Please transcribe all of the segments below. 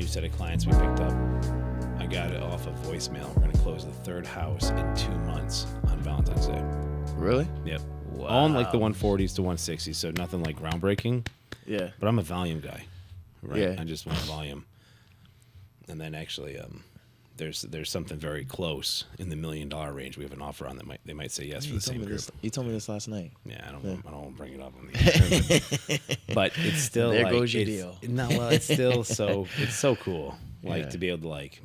new set of clients we picked up. I got it off of voicemail. We're going to close the third house in 2 months on Valentine's Day. Really? Yep. Wow. All in like the 140s to 160s, so nothing like groundbreaking. Yeah. But I'm a volume guy, right? Yeah. I just want volume. And then actually, there's something very close in the $1 million range. We have an offer on that they might say yes for the same group. You told me this last night. Yeah, I don't want to bring it up on the air, but it's still There like, goes your it's, deal. No, well, it's still so cool. Like Yeah. to be able to like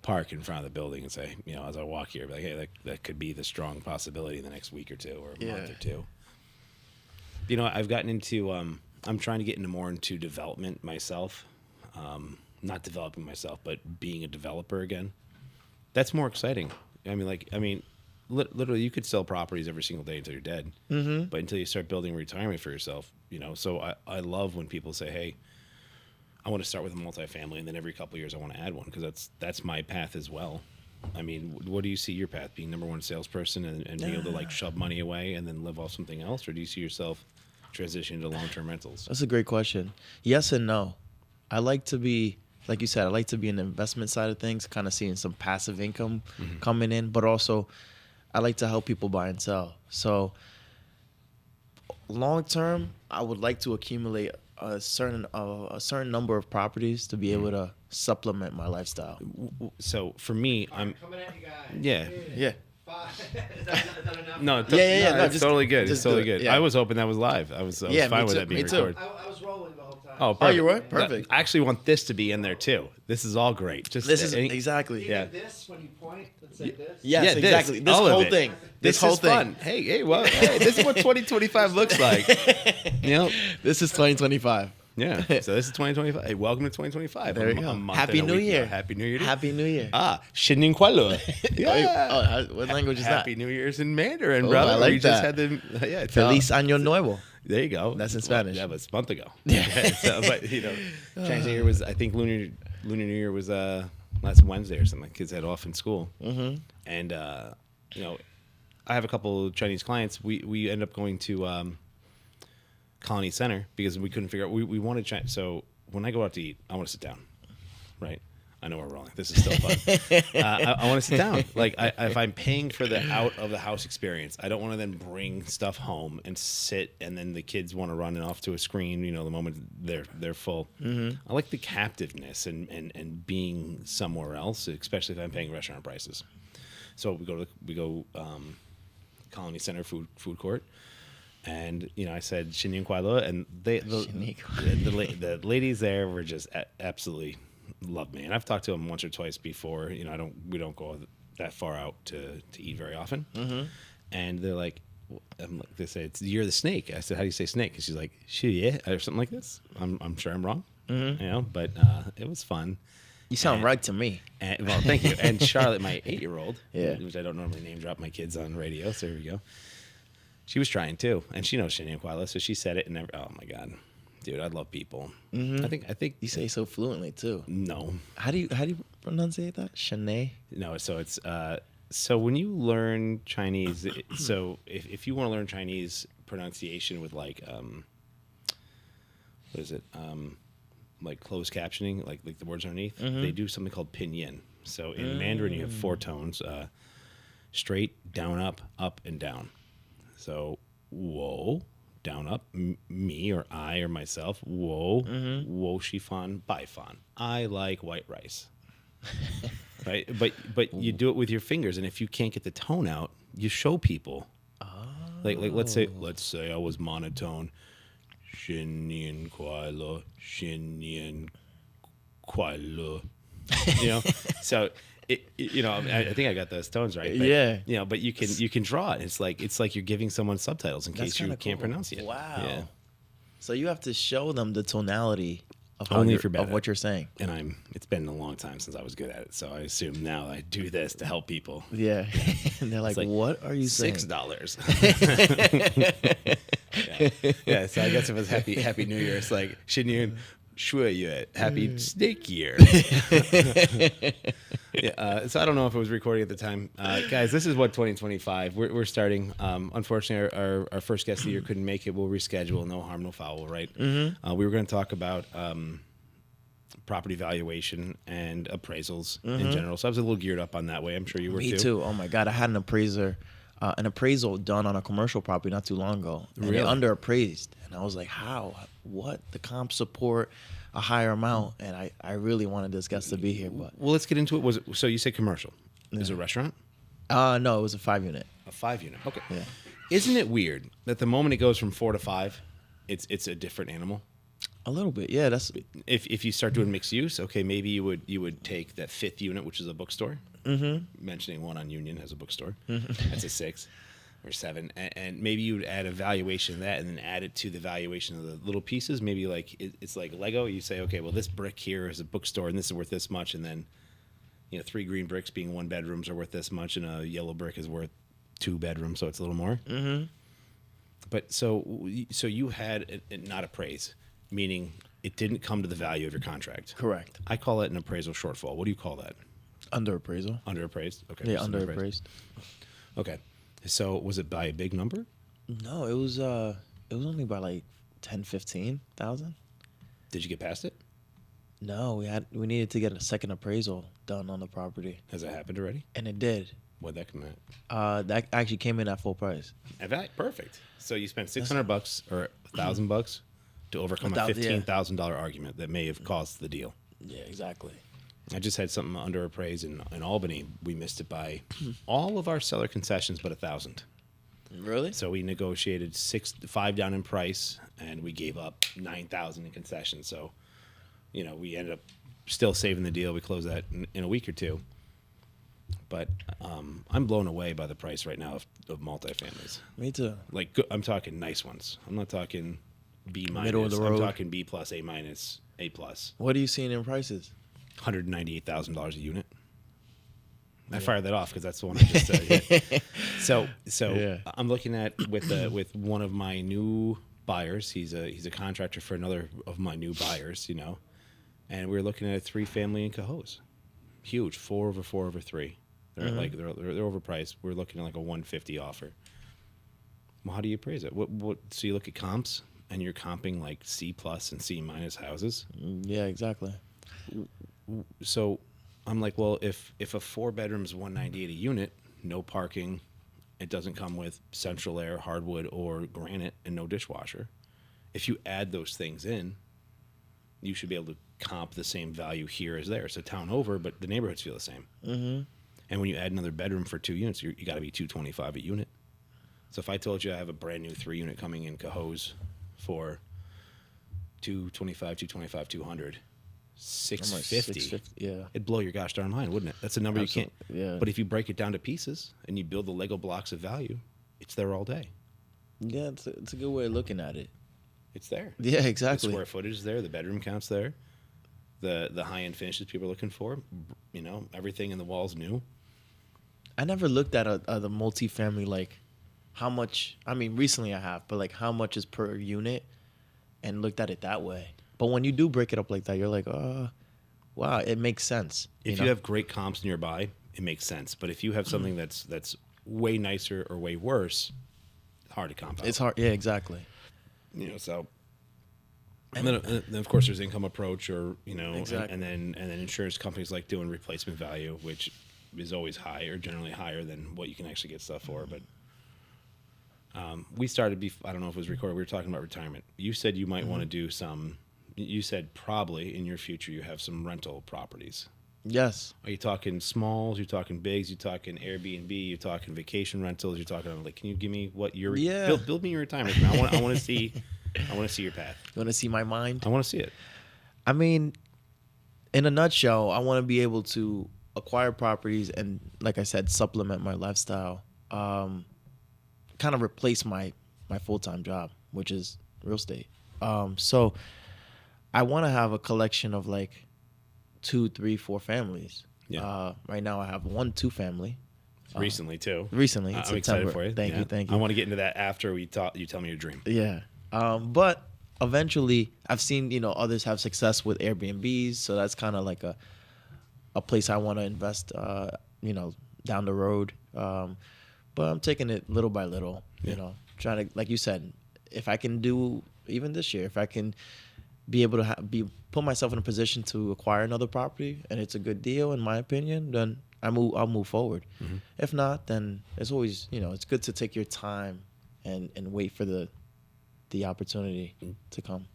park in front of the building and say, as I walk here, be like, hey, that could be the strong possibility in the next week or two or a month or two. I've gotten into I'm trying to get more into development myself. Not developing myself, but being a developer again. That's more exciting. Literally, you could sell properties every single day until you're dead. Mm-hmm. But until you start building retirement for yourself, So I love when people say, "Hey, I want to start with a multifamily, and then every couple of years I want to add one," because that's my path as well. What do you see your path being? Number one salesperson and being able to like shove money away and then live off something else, or do you see yourself transitioning to long-term rentals? That's a great question. Yes and no. I like to be, like you said, I like to be in the investment side of things, kind of seeing some passive income coming in, but also I like to help people buy and sell. So long term, I would like to accumulate a certain number of properties to be able to supplement my lifestyle. So for me, I'm coming at you guys. Yeah. Is that enough? No, No, it's just- totally good. It's just totally do it, good. yeah. I was hoping that was live. I was Yeah, fine me with too, that being me too. recorded. I was rolling the whole time. Oh, perfect. you were? Perfect. I actually want this to be in there too. This is all great. Just This is any- exactly. Yeah. This, when you point, let's say this. Yes, Yeah, exactly. This all of whole it. thing. This whole is thing. fun. Hey, this is what 2025 looks like. This is 2025. Yeah. So this is 2025. Hey, welcome to 2025. There you go. A month Happy and a New week Year. ago. Happy New Year. to you. Happy New Year. Shinin Kualo. Yeah. What language is that? Happy New Year's in Mandarin, Oh, brother. I like we just that. had the Feliz Año Nuevo. There you go. That's in Spanish. That was a month ago. Yeah. But Chinese New Year was, I think Lunar New Year was last Wednesday or something. Kids had off in school. Mm-hmm. And I have a couple of Chinese clients. We end up going to Colony Center because we couldn't figure out. We wanted China. So when I go out to eat, I want to sit down. Right. I know we're rolling. This is still fun. I want to sit down. Like if I'm paying for the out of the house experience, I don't want to then bring stuff home and sit, and then the kids want to run off to a screen. The moment they're full. Mm-hmm. I like the captiveness and being somewhere else, especially if I'm paying restaurant prices. So we go Colony Center food court. And I said Shinin Kuala, and the ladies there were just absolutely loved me. And I've talked to them once or twice before. We don't go that far out to eat very often. Mm-hmm. And they're like, they say it's you're the snake. I said, how do you say snake? And she's like, yeah, or something like this. I'm sure I'm wrong. Mm-hmm. But it was fun. You sound right to me. Well, thank you. And Charlotte, my 8-year-old, Yeah. which I don't normally name drop my kids on radio, so here we go. She was trying too, and she knows Shinin Kuala, so she said it, and oh my god, dude, I love people. Mm-hmm. I think You say so fluently too. no, How do you pronunciate that? Shanae? no. So it's so when you learn Chinese, so if you want to learn Chinese pronunciation with like what is it like closed captioning, like the words underneath, they do something called pinyin. So in Mandarin, you have 4 tones: straight, down, up, and down. So, whoa, down, up, me or I or myself, whoa, whoa, shifan, bai fan. I like white rice. Right? But you do it with your fingers, and if you can't get the tone out, you show people. Oh. Like let's say I was monotone. Shinin Kuala, Shinin Kuala. So I think I got those tones right. But, Yeah. But you can draw it. It's like you're giving someone subtitles in That's case you kinda can't cool. pronounce it. Wow. Yeah. So you have to show them the tonality of Only if you're bad of at what it. you're saying. And it's been a long time since I was good at it, so I assume now I do this to help people. Yeah. And they're like, like what are you saying? $6. yeah. So I guess if it's Happy New Year, it's like Shinin Shui Yue, Happy Snake Year. So I don't know if it was recording at the time. Guys, this is what 2025. We're starting. Unfortunately, our first guest of the year couldn't make it. We'll reschedule. No harm, no foul, right? Mm-hmm. We were going to talk about property valuation and appraisals in general. So I was a little geared up on that way. I'm sure you were Me too. Oh my God, I had an appraisal done on a commercial property not too long ago. And Really? They underappraised, and I was like, how? What? The comp support a higher amount, and I really wanted this guest to be here, but Well, let's get into it. So you say commercial? Is it a restaurant? no, it was a 5-unit. A 5-unit. Okay. Yeah. Isn't it weird that the moment it goes from 4 to 5, it's a different animal? A little bit, yeah. That's If you start doing mixed use, okay, maybe you would take that 5th unit, which is a bookstore. Mentioning one on Union has a bookstore. That's a 6 or 7, and maybe you would add a valuation of that, and then add it to the valuation of the little pieces. Maybe like it's like Lego. You say, okay, well, this brick here is a bookstore, and this is worth this much, and then 3 green bricks being 1 bedrooms are worth this much, and a yellow brick is worth 2 bedrooms, so it's a little more. But so you had not appraise, meaning it didn't come to the value of your contract. correct. I call it an appraisal shortfall. What do you call that? Under appraisal. Underappraised? Okay. Yeah, just under appraised. Okay. So was it by a big number? No, it was only by like 10,000-15,000. Did you get past it? No, we needed to get a second appraisal done on the property, Has that happened already? and it did. What'd that come at? That actually came in at full price. Perfect. So you spent $600 or $1,000 to overcome a $15,000 argument that may have caused the deal. Yeah, exactly. I just had something underappraised in Albany. We missed it by all of our seller concessions but 1,000. Really? So we negotiated 5 down in price, and we gave up 9,000 in concessions. So, we ended up still saving the deal. We closed that in a week or two. But I'm blown away by the price right now of multifamilies. Me too. Like I'm talking nice ones. I'm not talking B minus. Middle of the road. I'm talking B plus, A minus, A plus. What are you seeing in prices? $198,000 a unit. I fired that off because that's the one I just said. Yeah. So Yeah. I'm looking at with one of my new buyers. He's a contractor for another of my new buyers, and we're looking at a 3-family in Cohoes. Huge, 4 over 4 over 3. They're they're overpriced. We're looking at like a 150 offer. Well, how do you appraise it? What? So you look at comps, and you're comping like C plus and C minus houses. Yeah, exactly. So I'm like, well, if a 4-bedroom's 198 a unit, no parking, it doesn't come with central air, hardwood, or granite, and no dishwasher. If you add those things in, you should be able to comp the same value here as there. So town over, but the neighborhoods feel the same. And when you add another bedroom for 2 units, you got to be $225 a unit. So if I told you I have a brand new 3-unit coming in Cohoes for $225, $200, $650, Yeah. it'd blow your gosh darn mind, wouldn't it? That's a number you can't. Yeah. But if you break it down to pieces and you build the Lego blocks of value, it's there all day. Yeah, it's a good way of looking at it. It's there. Yeah, The exactly. square footage is there. The bedroom count's there. The high end finishes people are looking for. Everything in the walls new. I never looked at the multifamily, like how much. I mean, recently I have, but like how much is per unit, and looked at it that way. But when you do break it up like that, you're like, wow, it makes sense. If you have great comps nearby, it makes sense. But if you have something that's way nicer or way worse, it's hard to comp out. It's hard. Yeah, exactly. So. And then of course there's income approach, or Exactly. and then insurance companies like doing replacement value, which is always high, or generally higher than what you can actually get stuff for. But we started. I don't know if it was recorded. We were talking about retirement. You said you might want to do some. You said probably in your future you have some rental properties. Yes. Are you talking smalls? You're talking bigs? You're talking Airbnb? You're talking vacation rentals? You're talking like, can you give me what your build me your retirement plan? I want to see. I want to see your path. You want to see my mind? I want to see it. I mean, in a nutshell, I want to be able to acquire properties and, like I said, supplement my lifestyle. Kind of replace my full-time job, which is real estate. So I want to have a collection of like 2, 3, 4 families. Yeah. Right now I have 1 2-family. Recently too. Recently, in I'm September. excited for you. Thank you. I want to get into that after you tell me your dream. Yeah. But eventually, I've seen others have success with Airbnbs, so that's kind of like a place I want to invest. Down the road. But I'm taking it little by little. Yeah. Trying to, like you said, if I can do even this year, if I can be able to put myself in a position to acquire another property, and it's a good deal in my opinion, then I'll move forward. If not, then it's always, it's good to take your time and wait for the opportunity to come.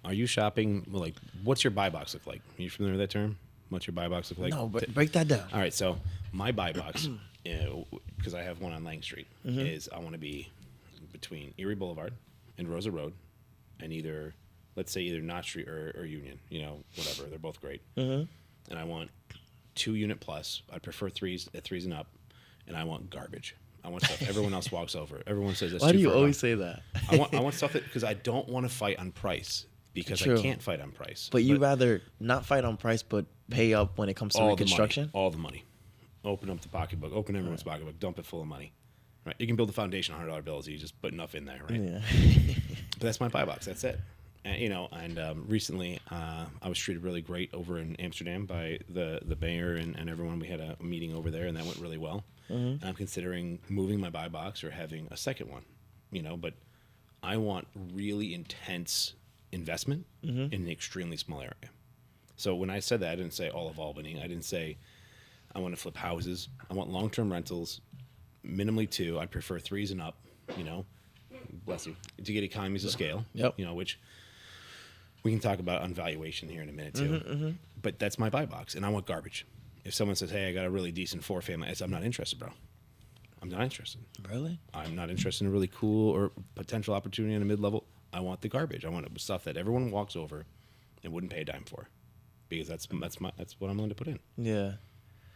Are you shopping? Like, what's your buy box look like? Are you familiar with that term? What's your buy box look like? No, but break that down. All right, so my buy box, because I have one on Lang Street, is I want to be between Erie Boulevard and Rosa Road, and let's say either Knott Street or Union, whatever. They're both great. And I want 2-unit plus. I prefer threes and up, and I want garbage. I want stuff everyone else walks over. Everyone says that's Why too do you far always gone. say that? I want stuff because I don't want to fight on price because True. I can't fight on price. But you rather not fight on price, but pay up when it comes to reconstruction? All the money. Open up the pocketbook. Open everyone's pocketbook. Dump it full of money. Right. You can build a foundation on $100 bills. You just put enough in there, right? Yeah. But that's my buy box. That's it. And recently I was treated really great over in Amsterdam by the mayor and everyone. We had a meeting over there, and that went really well. And I'm considering moving my buy box or having a second one, but I want really intense investment in an extremely small area. So when I said that, I didn't say all of Albany. I didn't say I want to flip houses. I want long-term rentals, minimally 2. I prefer 3s and up, bless you, to get economies of scale, Yep. Which we can talk about on valuation here in a minute too. But that's my buy box, and I want garbage. If someone says, hey, I got a really decent 4-family, I'm not interested, bro. I'm not interested. Really? I'm not interested in a really cool or potential opportunity in a mid-level. I want the garbage. I want stuff that everyone walks over and wouldn't pay a dime for, because that's what I'm willing to put in. Yeah.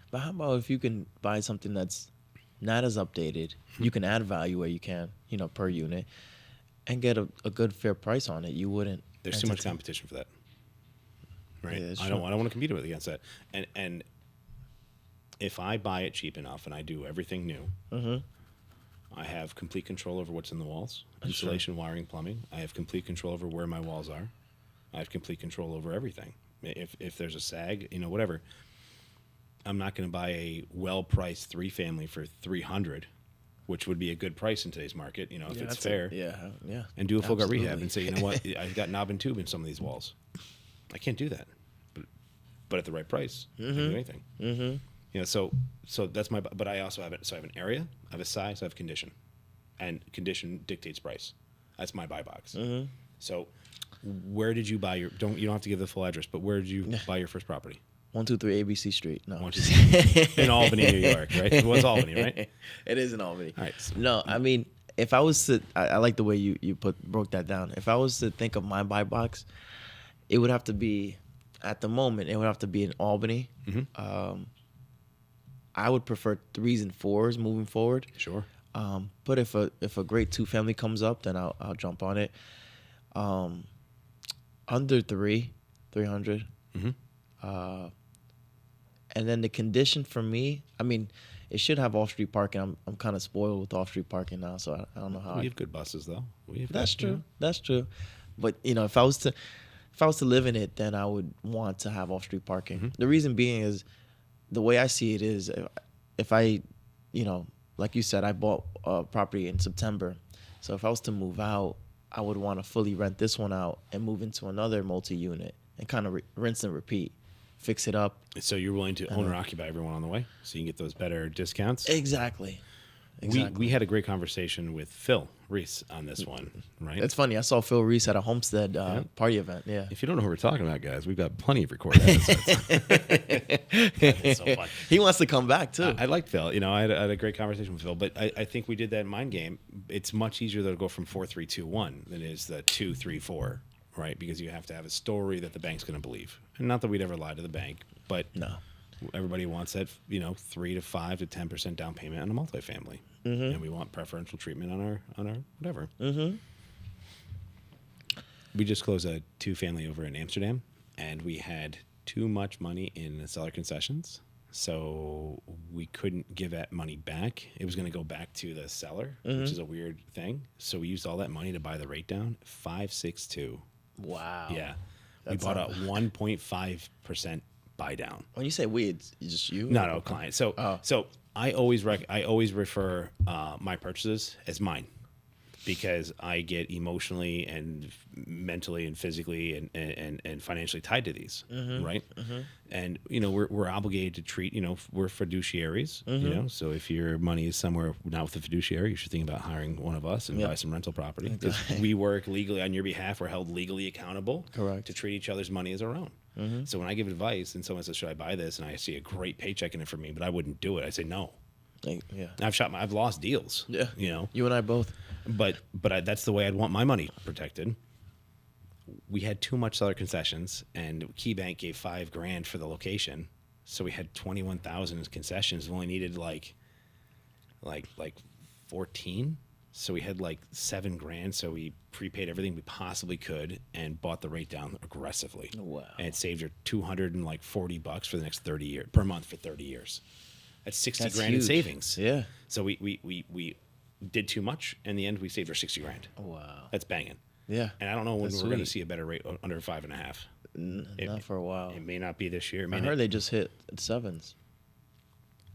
But how about if you can buy something that's not as updated, you can add value where you can, per unit, and get a good fair price on it. You wouldn't. There's too much competition for that, right? Yeah, I don't want to compete against that. And if I buy it cheap enough and I do everything new, I have complete control over what's in the walls, insulation, wiring, plumbing. I have complete control over where my walls are. I have complete control over everything. If there's a sag, whatever. I'm not going to buy a well-priced 3-family for $300, which would be a good price in today's market, if it's fair. Yeah. And do a full gut rehab Absolutely. and say, you know what, I've got knob and tube in some of these walls. I can't do that, but at the right price, I can do anything. So that's but I also have it. So I have an area, I have a size, I have condition, and condition dictates price. That's my buy box. So where did you buy you don't have to give the full address, but where did you buy your first property? 123 ABC Street. No. In Albany, New York, right? It was Albany, right? It is in Albany. All right. No, I mean, if I was to, I like the way you broke that down. If I was to think of my buy box, it would have to be, at the moment, it would have to be in Albany. I would prefer 3s and 4s moving forward. Sure. But if a great 2-family comes up, then I'll jump on it. Under 300. And then the condition for me, I mean, it should have off-street parking. I'm kind of spoiled with off-street parking now, so I don't know how. We have good buses, though. That's true. That's true. But if I was to live in it, then I would want to have off-street parking. The reason being is, the way I see it is, if I, like you said, I bought a property in September. So if I was to move out, I would want to fully rent this one out and move into another multi-unit and kind of rinse and repeat, fix it up. So you're willing to own or occupy everyone on the way, so you can get those better discounts. Exactly. We had a great conversation with Phil Reese on this one, right? It's funny. I saw Phil Reese at a Homestead party event. Yeah. If you don't know who we're talking about, guys, we've got plenty of recorded episodes. It's so fun. He wants to come back too. I like Phil. I had a great conversation with Phil, but I think we did that mind game. It's much easier to go from 4-3-2-1 than it is the 2-3-4, right? Because you have to have a story that the bank's going to believe. And not that we'd ever lie to the bank, but No. everybody wants that 3 to 5 to 10% down payment on a multifamily, and we want preferential treatment on our whatever. We just closed a 2-family over in Amsterdam, and we had too much money in the seller concessions, so we couldn't give that money back. It was going to go back to the seller, which is a weird thing. So we used all that money to buy the rate down, 5.62. Wow. Yeah, That's we bought a 1.5% buy down. When you say we, it's just you? No, client. So I always refer my purchases as mine. because I get emotionally and mentally and physically and financially tied to these, right? And we're obligated to treat. We're fiduciaries. So if your money is somewhere not with a fiduciary, you should think about hiring one of us and buy some rental property, because we work legally on your behalf. We're held legally accountable. Correct. To treat each other's money as our own. So when I give advice and someone says, "Should I buy this?" and I see a great paycheck in it for me, but I wouldn't do it, I say no. Yeah. I've lost deals. Yeah. You and I both. But that's the way I'd want my money protected. We had too much seller concessions, and KeyBank gave $5,000 for the location, so we had 21,000 as concessions. We only needed like 14, so we had like $7,000. So we prepaid everything we possibly could and bought the rate down aggressively. Wow! And it saved her $240 for the next 30 years per month for 30 years. That's $60,000 in savings. Yeah. So we did too much. In the end, we saved her $60,000. Wow. That's banging. Yeah. And I don't know when That's we're going to sweet. see a better rate under 5.5. Not for a while. It may not be this year. I heard they just hit 7s.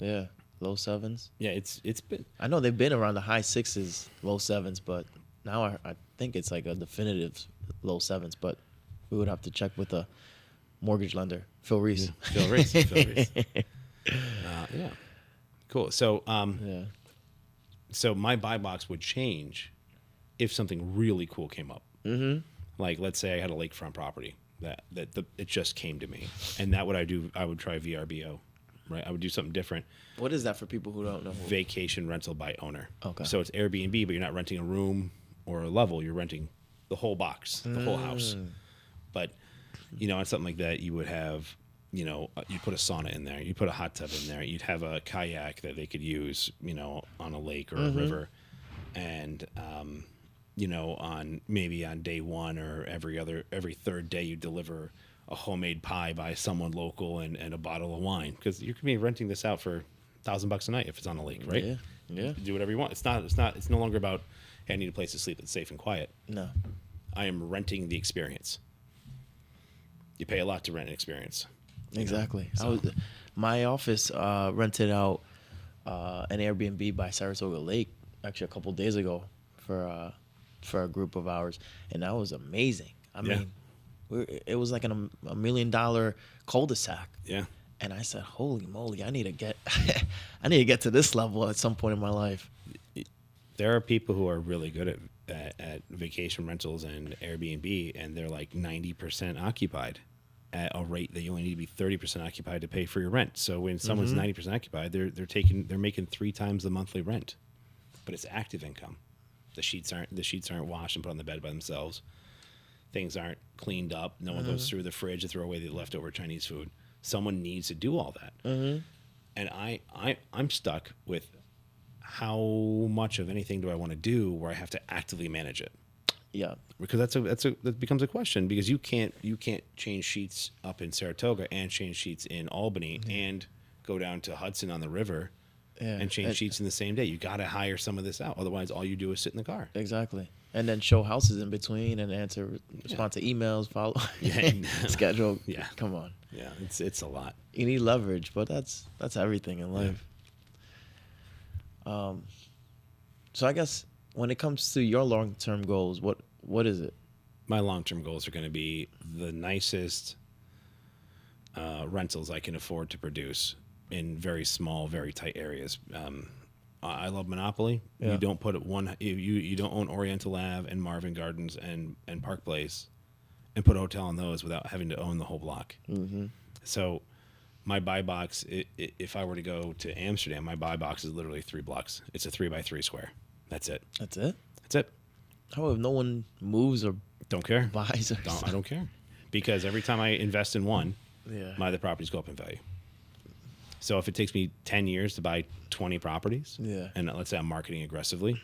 Yeah, low 7s. Yeah, it's been. I know they've been around the high 6s, low 7s, but now I think it's like a definitive low 7s. But we would have to check with a mortgage lender, Phil Reese. Phil Reese. Yeah. Cool. So Yeah. so my buy box would change if something really cool came up. Like, let's say I had a lakefront property that it just came to me, and that what I do, I would try VRBO, right? I would do something different. What is that for people who don't know? Vacation rental by owner. Okay. So it's Airbnb, but you're not renting a room or a level. You're renting the whole box, the whole house. But on something like that, you would have, you put a sauna in there, you put a hot tub in there, you'd have a kayak that they could use, on a lake or a river, and on day one or every third day, you deliver a homemade pie by someone local and a bottle of wine, because you could be renting this out for $1,000 a night if it's on a lake, right? Yeah. Do whatever you want. It's no longer about, hey, I need a place to sleep that's safe and quiet. No. I am renting the experience. You pay a lot to rent an experience. Exactly. My office rented out an Airbnb by Saratoga Lake actually a couple days ago for a group of ours, and that was amazing. I mean, it was like a $1 million cul-de-sac. Yeah. And I said, "Holy moly! I need to get to this level at some point in my life." There are people who are really good at vacation rentals and Airbnb, and they're like 90% occupied at a rate that you only need to be 30% occupied to pay for your rent. So when someone's 90% occupied, they're making 3 times the monthly rent, but it's active income. The sheets aren't washed and put on the bed by themselves. Things aren't cleaned up. No one goes through the fridge to throw away the leftover Chinese food. Someone needs to do all that. And I'm stuck with how much of anything do I want to do where I have to actively manage it. Yeah. Because that becomes a question, because you can't change sheets up in Saratoga and change sheets in Albany and go down to Hudson on the river and change sheets in the same day. You got to hire some of this out. Otherwise, all you do is sit in the car. Exactly. And then show houses in between and respond to emails, follow schedule. Yeah. Come on. Yeah, it's a lot. You need leverage, but that's everything in life. So I guess when it comes to your long-term goals, what is it? My long-term goals are going to be the nicest rentals I can afford to produce in very small, very tight areas. I love Monopoly. Yeah. You don't put you don't own Oriental Ave and Marvin Gardens and Park Place and put a hotel on those without having to own the whole block. So my buy box, if I were to go to Amsterdam, my buy box is literally 3 blocks. It's a 3x3 square. That's it. That's it? That's it. How if no one moves or Don't care. buys or I don't care. Because every time I invest in one, Yeah. my other properties go up in value. So if it takes me 10 years to buy 20 properties, Yeah. and let's say I'm marketing aggressively,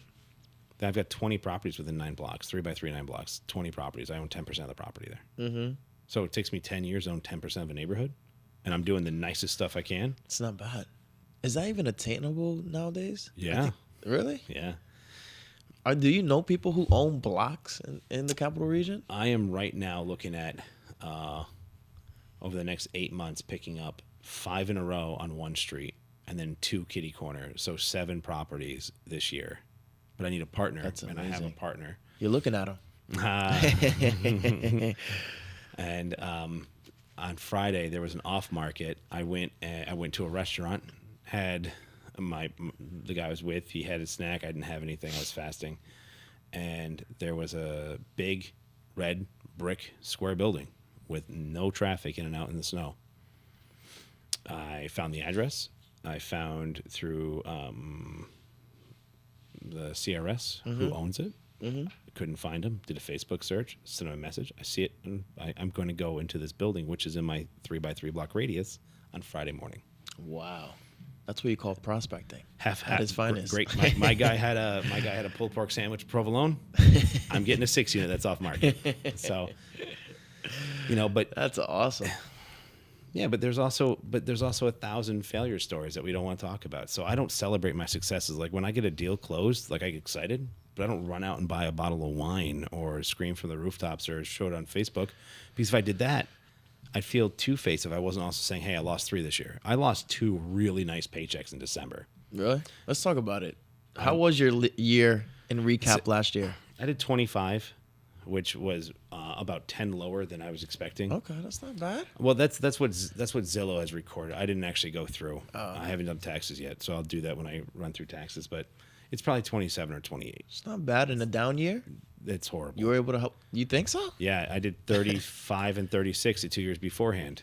then I've got 20 properties within 9 blocks, 3x3, 9 blocks, 20 properties. I own 10% of the property there. So it takes me 10 years to own 10% of a neighborhood, and I'm doing the nicest stuff I can. It's not bad. Is that even attainable nowadays? Yeah. Really? Yeah. Do you know people who own blocks in the capital region? I am right now looking at, over the next 8 months, picking up 5 in a row on one street and then 2 kitty corners. So 7 properties this year. but I need a partner, That's and I have a amazing. partner. You're looking at him. And on Friday there was an off market. I went to a restaurant. Had the guy I was with. He had a snack. I didn't have anything. I was fasting, and there was a big red brick square building with no traffic in and out in the snow. I found the address. I found through the CRS who owns it. Couldn't find him. Did a Facebook search. Sent him a message. I see it, and I'm going to go into this building, which is in my 3x3 block radius, on Friday morning. Wow. That's what you call prospecting. Half At its finest. Great. My guy had a pulled pork sandwich provolone. I'm getting a 6 unit that's off market. So, but That's awesome. yeah, but there's also 1,000 failure stories that we don't want to talk about. So I don't celebrate my successes. Like when I get a deal closed, like I get excited, but I don't run out and buy a bottle of wine or scream from the rooftops or show it on Facebook, because if I did that, I'd feel two-faced if I wasn't also saying, hey, I lost 3 this year. I lost 2 really nice paychecks in December. Really? Let's talk about it. How was your year in recap So- last year? I did 25, which was about 10 lower than I was expecting. Okay, that's not bad. Well, that's what Zillow has recorded. I didn't actually go through. I haven't done taxes yet, so I'll do that when I run through taxes. But it's probably 27 or 28. It's not bad in a down year. It's horrible. You were able to help. You think so? Yeah, I did 35 and 36 the 2 years beforehand.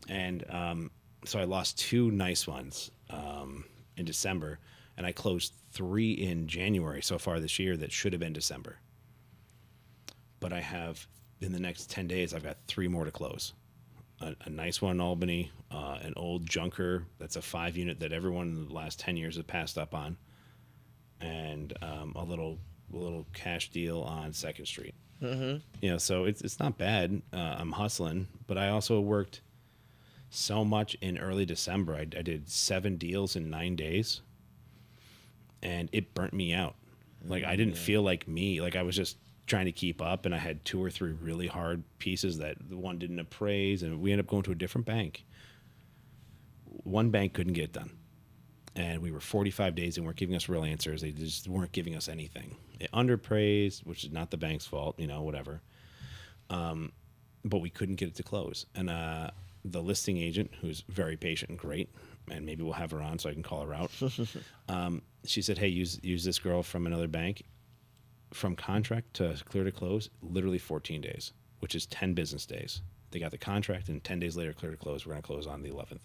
And so I lost 2 nice ones in December, and I closed 3 in January so far this year that should have been December. But I have, in the next 10 days, I've got 3 more to close. A nice one in Albany, an old junker that's a 5 unit that everyone in the last 10 years has passed up on, and a little cash deal on 2nd Street. So it's not bad. I'm hustling, but I also worked so much in early December. I did 7 deals in 9 days, and it burnt me out. Like I didn't feel like me. Like I was just trying to keep up, and I had 2 or 3 really hard pieces that the one didn't appraise, and we ended up going to a different bank. One bank couldn't get it done. And we were 45 days and weren't giving us real answers. They just weren't giving us anything. It underpraised, which is not the bank's fault, whatever. But we couldn't get it to close. And the listing agent, who's very patient and great, and maybe we'll have her on so I can call her out. She said, hey, use this girl from another bank. From contract to clear to close, literally 14 days, which is 10 business days. They got the contract, and 10 days later, clear to close. We're going to close on the 11th.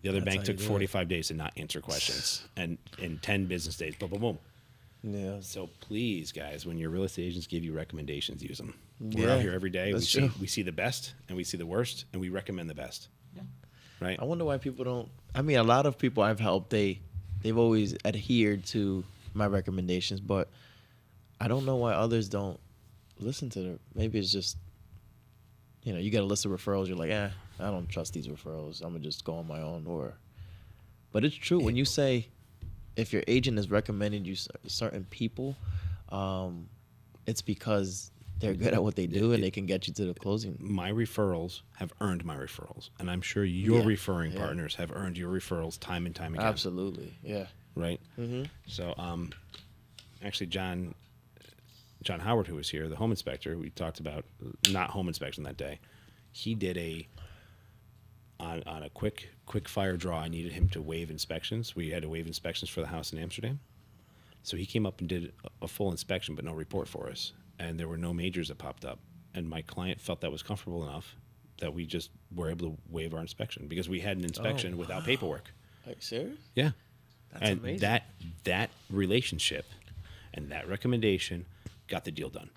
The other bank took 45 days to not answer questions, and in 10 business days, boom, boom, boom. Yeah. So please, guys, when your real estate agents give you recommendations, use them. Yeah, We're out here every day. that's true. We see the best, and we see the worst, and we recommend the best. Yeah. Right? I wonder why people don't. I mean, a lot of people I've helped, they've always adhered to my recommendations, but I don't know why others don't listen to them. Maybe it's just, you got a list of referrals. You're like, I don't trust these referrals. I'm gonna just go on my own. But it's true when you say, if your agent is recommending you certain people, it's because they're good at what they do and they can get you to the closing. My referrals have earned my referrals, and I'm sure your Yeah, referring yeah. partners have earned your referrals time and time again. Absolutely, yeah. Right? Mm-hmm. So, actually, John Howard, who was here, the home inspector, we talked about not home inspection that day. He did on a quick fire draw. I needed him to waive inspections. We had to waive inspections for the house in Amsterdam. So he came up and did a full inspection, but no report for us. And there were no majors that popped up. And my client felt that was comfortable enough that we just were able to waive our inspection because we had an inspection without paperwork. Are you serious? Yeah. That's and amazing. that relationship and that recommendation got the deal done.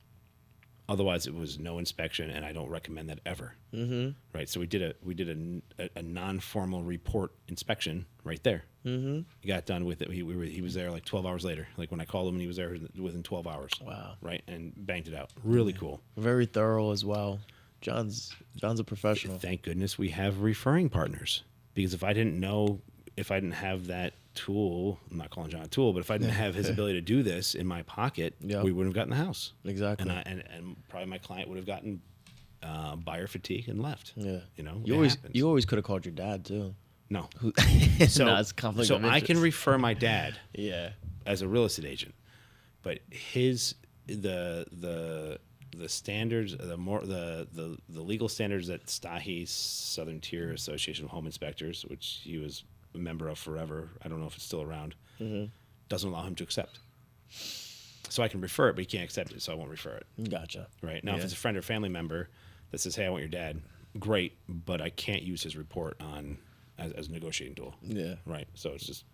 Otherwise, it was no inspection, and I don't recommend that ever. Mm-hmm. Right? So we did a non-formal report inspection right there. Mm-hmm. He got done with it. He was there like 12 hours later. Like when I called him, he was there within 12 hours. Wow. Right? And banged it out. Really cool. Very thorough as well. John's a professional. Thank goodness we have referring partners, because if I didn't have that tool, I'm not calling John a tool, but if I didn't have his ability to do this in my pocket, Yeah. we wouldn't have gotten the house. Exactly. And probably my client would have gotten buyer fatigue and left. Yeah. It You happens. always could have called your dad too. No. So So, it's conflict so of I can interest. refer my dad Yeah. as a real estate agent. but the standards, the legal standards that Stahi's Southern Tier Association of Home Inspectors, which he was a member of forever, I don't know if it's still around, doesn't allow him to accept. So I can refer it, but he can't accept it, so I won't refer it. Gotcha. Right now, if it's a friend or family member that says, "Hey, I want your dad," great, but I can't use his report as a negotiating tool. Yeah. Right. So it's just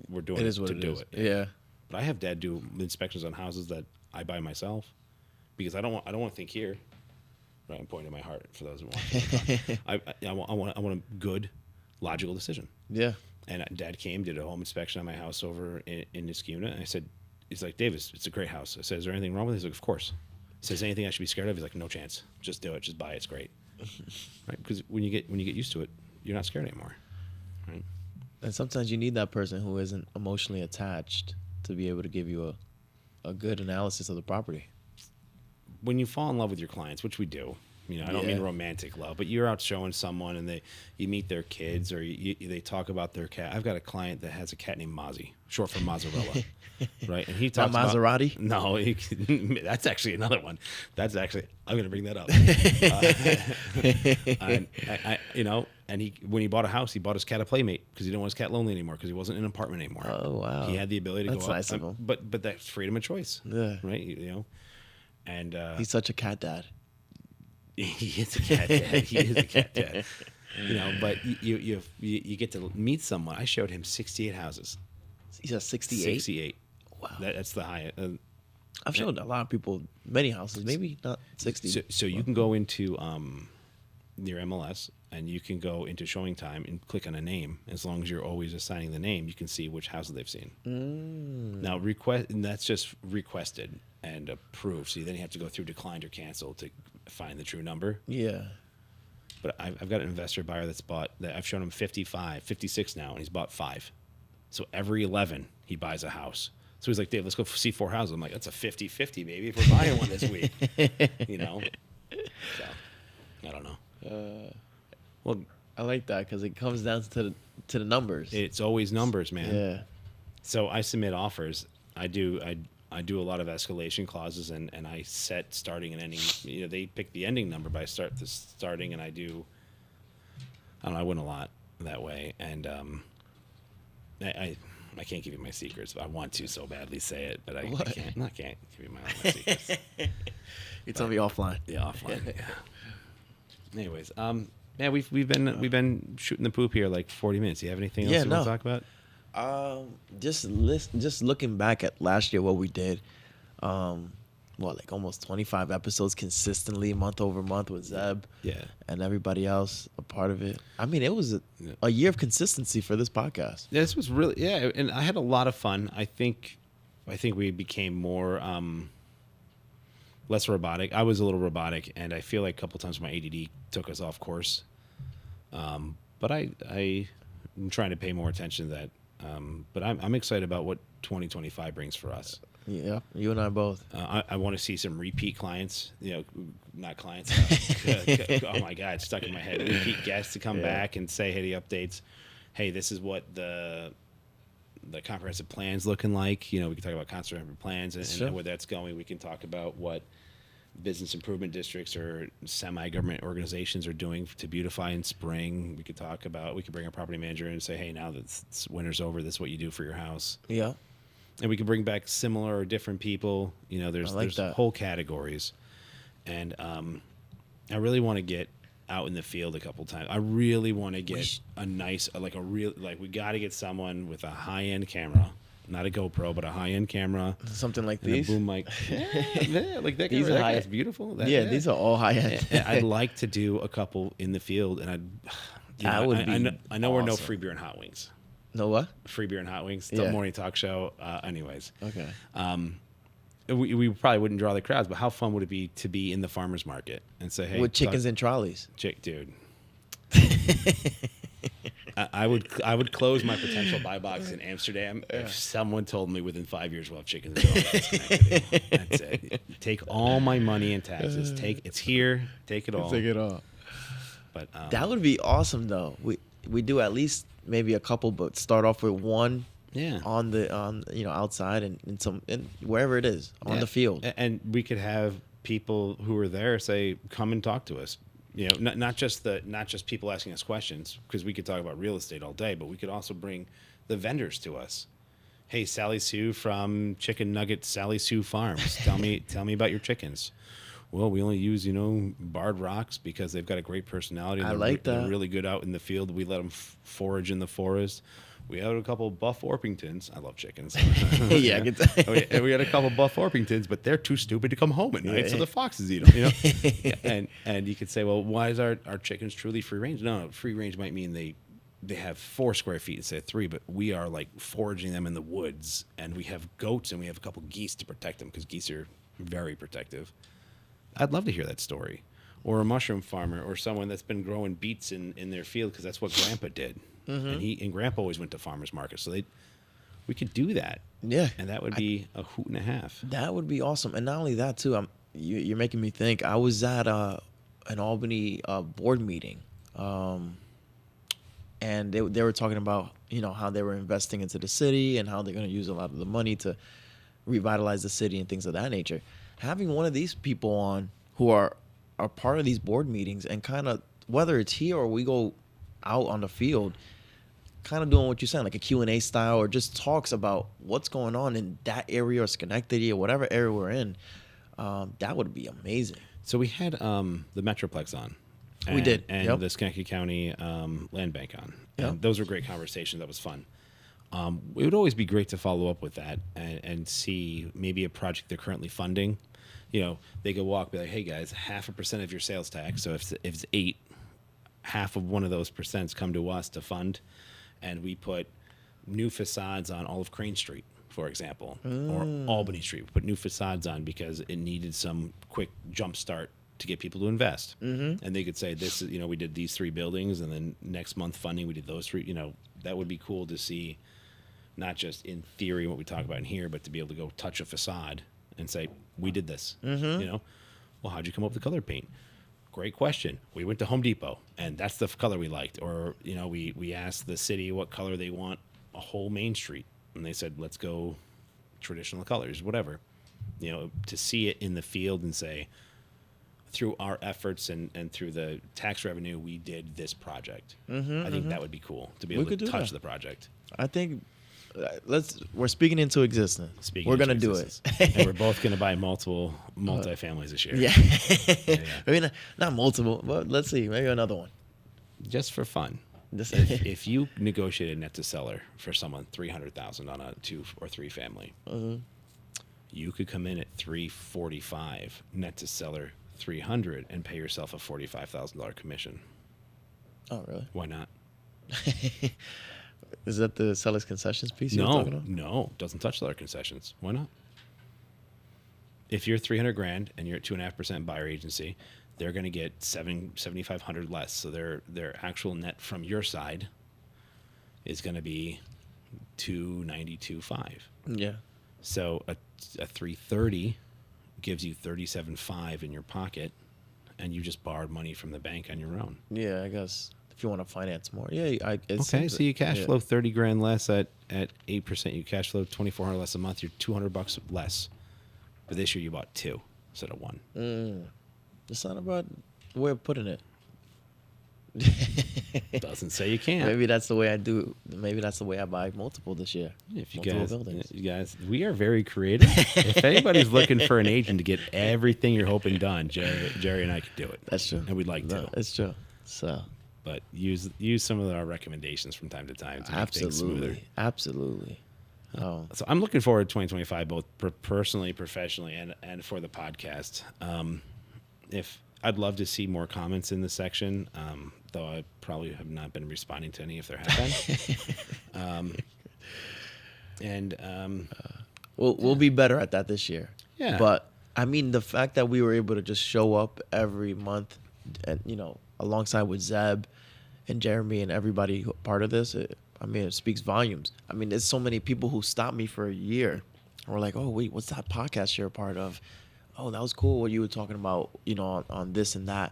we're doing It is what to it do is. it. Yeah. But I have dad do inspections on houses that I buy myself because I don't want to think here. Right. I'm pointing to my heart for those who want. I want a good, logical decision. Yeah. And dad came, did a home inspection on my house over in Niskuna, and I said, he's like, "Davis, it's a great house." I said, "Is there anything wrong with it?" He's like, "Of course." He says, "Anything I should be scared of?" He's like, "No chance. Just do it. Just buy it. It's great." Right? Because when you get used to it, you're not scared anymore. Right? And sometimes you need that person who isn't emotionally attached to be able to give you a good analysis of the property. When you fall in love with your clients, which we do, I don't mean romantic love, but you're out showing someone and you meet their kids or they talk about their cat. I've got a client that has a cat named Mozzie, short for mozzarella, right? And he talks Not Maserati? No, that's actually another one. That's actually, I'm going to bring that up. And when he bought a house, he bought his cat a Playmate because he didn't want his cat lonely anymore because he wasn't in an apartment anymore. Oh, wow. He had the ability to That's go up. nice of him. But that's freedom of choice. Yeah. Right? And He's such a cat dad. he is a cat dad. He is a cat dad. But you get to meet someone. I showed him 68 houses. He's at 68? 68. Wow. That's the high. I've shown a lot of people many houses, maybe not 60. So you can go into your MLS and you can go into showing time and click on a name. As long as you're always assigning the name, you can see which houses they've seen. Now and that's just requested and approved. So then you have to go through declined or canceled to find the true number. Yeah. But I've got an investor buyer that I've shown him 55, 56 now, and he's bought 5. So every 11, he buys a house. So he's like, "Dave, let's go see 4 houses." I'm like, "That's a 50-50, baby, if we're buying one this week." So, I don't know. Well, I like that because it comes down to the numbers. it's always numbers, man. Yeah. So I submit offers. I do a lot of escalation clauses, and I set starting and ending. They pick the ending number, but I start the starting, and I win a lot that way. And I can't give you my secrets. But I want to so badly say it, but I can't. I can't give you my secrets. You told me offline. Yeah, offline. Yeah. Anyways, we've been shooting the poop here like 40 minutes. You have anything else you want to talk about? Just looking back at last year, what we did, like almost 25 episodes consistently, month over month with Zeb, and everybody else a part of it. I mean, it was a year of consistency for this podcast. This was really and I had a lot of fun. I think we became more less robotic. I was a little robotic, and I feel like a couple times my ADD took us off course. But I'm trying to pay more attention to that. But I'm excited about what 2025 brings for us. Yeah, you and I both. I want to see some repeat clients. Not clients. Oh my God, it's stuck in my head. Repeat guests to come back and say, "Hey, the updates. Hey, this is what the comprehensive plan's looking like." We can talk about comprehensive plans and where that's going. We can talk about what business improvement districts or semi-government organizations are doing to beautify in spring. We could bring our property manager in and say, "Hey, now that winter's over, this is what you do for your house." Yeah. And we can bring back similar or different people. There's whole categories. And I really want to get out in the field a couple times. I really want to get a nice, we got to get someone with a high-end camera. Not a GoPro, but a high-end camera. Something like and these? a boom mic. Like that. These are high. It's beautiful. These are all high-end. I'd like to do a couple in the field, and I know we're no free beer and hot wings. No what? Free beer and hot wings. The morning talk show. Anyways. Okay. We probably wouldn't draw the crowds, but how fun would it be to be in the farmer's market and say, "Hey, with chickens and trolleys?" Dude. I would close my potential buy box in Amsterdam if someone told me within 5 years we'll have chickens and trolleys. That's it. Take all my money and taxes. It's here. Take it all. Take it all. But that would be awesome, though. We do at least maybe a couple, but start off with one Yeah. on outside and wherever it is on the field. And we could have people who are there say, come and talk to us. You know, not just people asking us questions, because we could talk about real estate all day, but we could also bring the vendors to us. Hey, Sally Sue from Chicken Nugget Sally Sue Farms. Tell me about your chickens. Well, we only use, barred rocks because they've got a great personality. And I like that. They're really good out in the field. We let them forage in the forest. We had a couple of Buff Orpingtons. I love chickens. Yeah, I get that. And we had a couple of Buff Orpingtons, but they're too stupid to come home at night, so the foxes eat them. And you could say, well, why is our chickens truly free range? No, free range might mean they have 4 square feet instead of 3, but we are like foraging them in the woods, and we have goats and we have a couple geese to protect them because geese are very protective. I'd love to hear that story. Or a mushroom farmer or someone that's been growing beets in their field because that's what Grandpa did. Mm-hmm. And Grandpa always went to farmers markets, so we could do that. Yeah, and that would be a hoot and a half. That would be awesome. And not only that too, you're making me think. I was at an Albany board meeting, and they were talking about how they were investing into the city and how they're going to use a lot of the money to revitalize the city and things of that nature. Having one of these people on who are part of these board meetings and kind of, whether it's here or we go out on the field, kind of doing what you're saying, like a Q&A style, or just talks about what's going on in that area or Schenectady or whatever area we're in, that would be amazing. So we had the Metroplex on. We did. And the Schenectady County Land Bank on. And those were great conversations. That was fun. It would always be great to follow up with that and see maybe a project they're currently funding. They could be like, hey guys, 0.5% of your sales tax. So if it's 8, half of one of those percents come to us to fund, and we put new facades on all of Crane Street, for example, or Albany Street. We put new facades on because it needed some quick jump start to get people to invest. Mm-hmm. And they could say, this is, we did these 3 buildings, and then next month funding, we did those 3. That would be cool to see, not just in theory what we talk about in here, but to be able to go touch a facade and say, we did this. Mm-hmm. Well, how'd you come up with the color paint? Great question. We went to Home Depot, and that's the color we liked. Or, we asked the city what color they want a whole Main Street, and they said, let's go traditional colors, whatever. To see it in the field and say, through our efforts and through the tax revenue, we did this project. I think that would be cool to be able to touch the project. I think we're speaking into existence. We're going to do it. And we're both going to buy multi-families this year. Yeah. Maybe not multiple, but let's see, maybe another one. Just for fun. If you negotiated net to seller for someone $300,000 on a 2 or 3 family, you could come in at $345, net to seller $300, and pay yourself a $45,000 commission. Oh, really? Why not? Is that the seller's concessions piece you're talking about? No, doesn't touch seller concessions. Why not? If you're $300,000 and you're at 2.5% buyer agency, they're going to get $7,500 less. So their actual net from your side is going to be $292.5. Yeah. So a $330 gives you $37.5 in your pocket, and you just borrowed money from the bank on your own. Yeah, I guess if you want to finance more. Yeah, okay. So you cash flow $30,000 less at 8%. You cash flow $2,400 less a month. You're $200 less. But this year you bought 2 instead of 1. It's not about the way of putting it. Doesn't say you can't. Maybe that's the way I do. Maybe that's the way I buy multiple this year. If you guys, we are very creative. If anybody's looking for an agent to get everything you're hoping done, Jerry and I could do it. That's true. And we'd like to. It's true. So, but use some of our recommendations from time to time to make things smoother. Absolutely. Oh. So I'm looking forward to 2025, both personally, professionally, and for the podcast. If I'd love to see more comments in this section, though I probably have not been responding to any if there have been. We'll be better at that this year. Yeah. But I mean, the fact that we were able to just show up every month, and alongside with Zeb and Jeremy and everybody part of this, it speaks volumes. I mean, there's so many people who stopped me for a year and were like, "Oh, wait, what's that podcast you're a part of? Oh, that was cool what you were talking about, on this and that."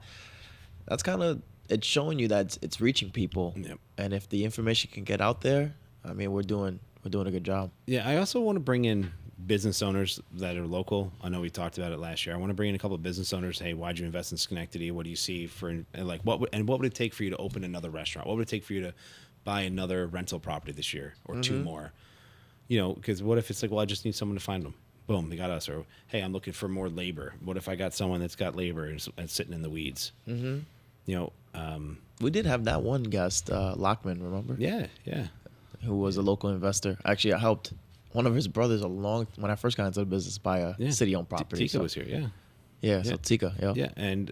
That's kind of, it's showing you that it's reaching people. Yep. And if the information can get out there, we're doing we're doing a good job. Yeah, I also want to bring in business owners that are local. I know we talked about it last year. I want to bring in a couple of business owners. Hey, why'd you invest in Schenectady? What do you see for, and like, what would it take for you to open another restaurant? What would it take for you to buy another rental property this year or two more? You know, because what if it's like, well, I just need someone to find them. Boom, they got us. Or, hey, I'm looking for more labor. What if I got someone that's got labor and sitting in the weeds? You know, We did have that one guest, Lockman, remember? yeah. Who was a local investor. Actually, I helped one of his brothers when I first got into the business buy a city-owned property. Tika was here, So Tika, Yeah, and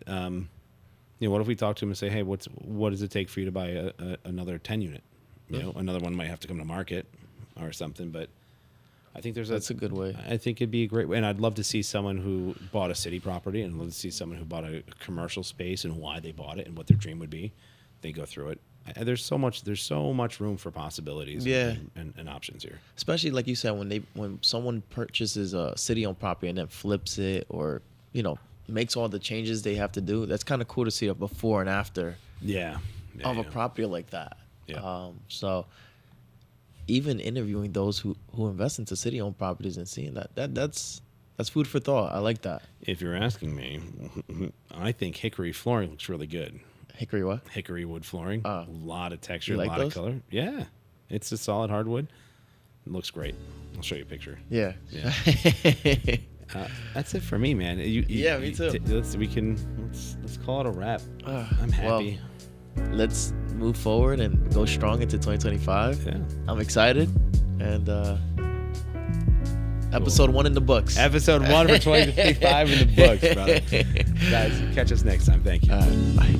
you know, what if we talk to him and say, hey, what does it take for you to buy another 10 unit? You know, another one might have to come to market or something, but I think that's a good way. I think it'd be a great way, and I'd love to see someone who bought a city property, and I'd love to see someone who bought a commercial space and why they bought it and what their dream would be. They go through it. There's so much room for possibilities and options here. Especially like you said, when someone purchases a city-owned property and then flips it, or you know, makes all the changes they have to do. That's kind of cool to see a before and after of a property like that. So even interviewing those who invest into city-owned properties and seeing that's food for thought. I like that. If you're asking me, I think hickory flooring looks really good. Hickory what? Hickory wood flooring. A lot of texture, like a lot those? of color. Yeah. It's a solid hardwood. It looks great. I'll show you a picture. Yeah. That's it for me, man. Yeah, me too. Let's call it a wrap. I'm happy. Well, let's move forward and go strong into 2025. Yeah. I'm excited. And episode 1 in the books. Episode 1 for 2025 in the books, brother. Guys, catch us next time. Thank you. Bye.